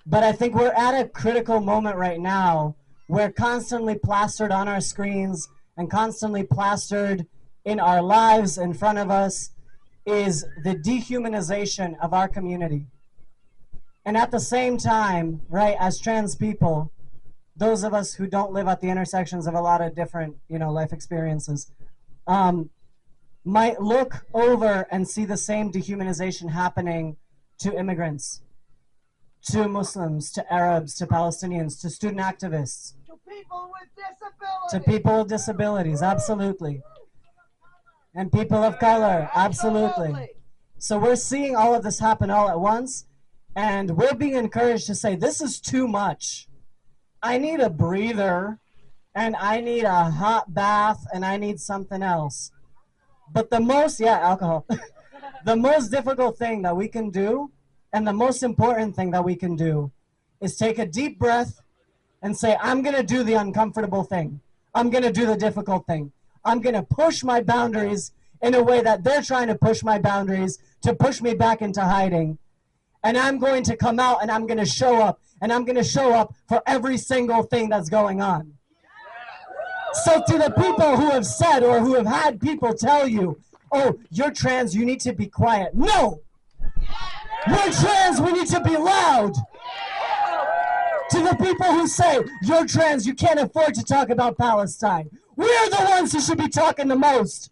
But I think we're at a critical moment right now where constantly plastered on our screens and constantly plastered in our lives in front of us is the dehumanization of our community. And at the same time, right, as trans people, those of us who don't live at the intersections of a lot of different, life experiences, might look over and see the same dehumanization happening to immigrants, to Muslims, to Arabs, to Palestinians, to student activists, to people with disabilities, to people with disabilities, absolutely. And people of color, absolutely. So we're seeing all of this happen all at once, and we're being encouraged to say, this is too much. I need a breather, and I need a hot bath, and I need something else. But the most, alcohol. The most difficult thing that we can do, and the most important thing that we can do, is take a deep breath and say, I'm going to do the uncomfortable thing. I'm going to do the difficult thing. I'm going to push my boundaries in a way that they're trying to push my boundaries to push me back into hiding. And I'm going to come out and I'm going to show up. And I'm going to show up for every single thing that's going on. So to the people who have said or who have had people tell you, oh, you're trans, you need to be quiet. No! We're trans, we need to be loud. To the people who say, you're trans, you can't afford to talk about Palestine. We're the ones who should be talking the most.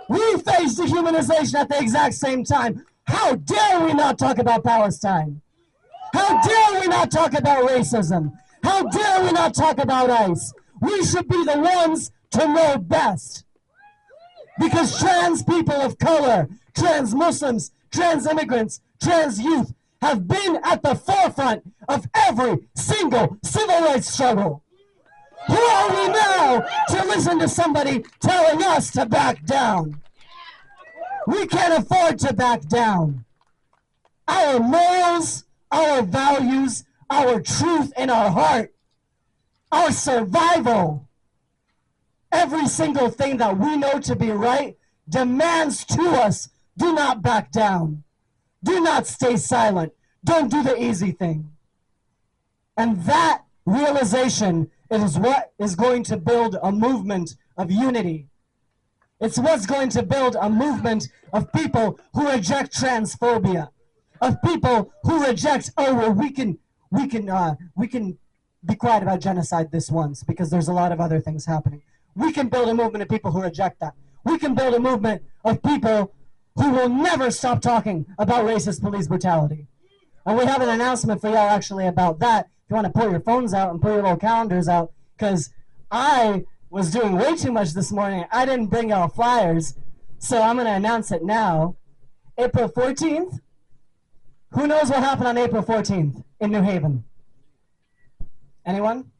We face dehumanization at the exact same time. How dare we not talk about Palestine? How dare we not talk about racism? How dare we not talk about ICE? We should be the ones to know best. Because trans people of color, trans Muslims, trans immigrants, trans youth have been at the forefront of every single civil rights struggle. Who are we now to listen to somebody telling us to back down? We can't afford to back down. Our morals, our values, our truth in our heart, our survival, every single thing that we know to be right demands to us, do not back down. Do not stay silent. Don't do the easy thing. And that realization is what is going to build a movement of unity. It's what's going to build a movement of people who reject transphobia, of people who reject, oh, well, we can be quiet about genocide this once because there's a lot of other things happening. We can build a movement of people who reject that. We can build a movement of people who will never stop talking about racist police brutality. And we have an announcement for y'all actually about that. If you want to pull your phones out and pull your little calendars out, because I was doing way too much this morning. I didn't bring y'all flyers, so I'm going to announce it now. April 14th. Who knows what happened on April 14th in New Haven? Anyone?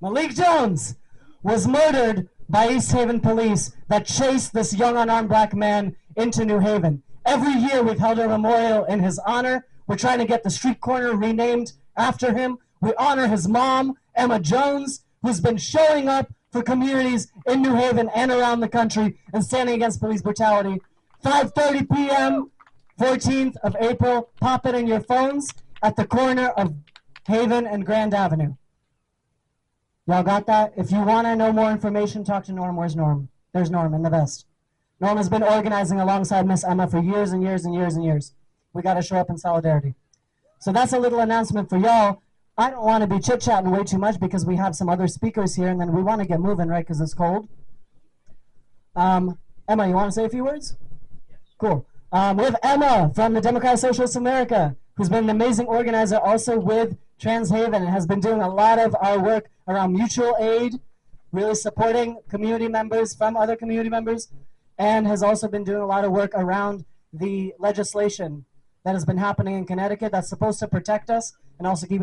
Malik Jones was murdered by East Haven police that chased this young unarmed black man into New Haven. Every year we've held a memorial in his honor. We're trying to get the street corner renamed after him. We honor his mom, Emma Jones, who's been showing up for communities in New Haven and around the country and standing against police brutality. 5:30 p.m., 14th of April, pop it in your phones at the corner of Haven and Grand Avenue. Y'all got that? If you want to know more information, talk to Norm. Where's Norm? There's Norm in the vest. Norm has been organizing alongside Miss Emma for years and years and years and years. We got to show up in solidarity. So that's a little announcement for y'all. I don't want to be chit-chatting way too much because we have some other speakers here, and then we want to get moving, right, because it's cold. Emma, you want to say a few words? Cool. We have Emma from the Democratic Socialists of America, who's been an amazing organizer also with Trans Haven and has been doing a lot of our work around mutual aid, really supporting community members from other community members, and has also been doing a lot of work around the legislation that has been happening in Connecticut that's supposed to protect us and also keep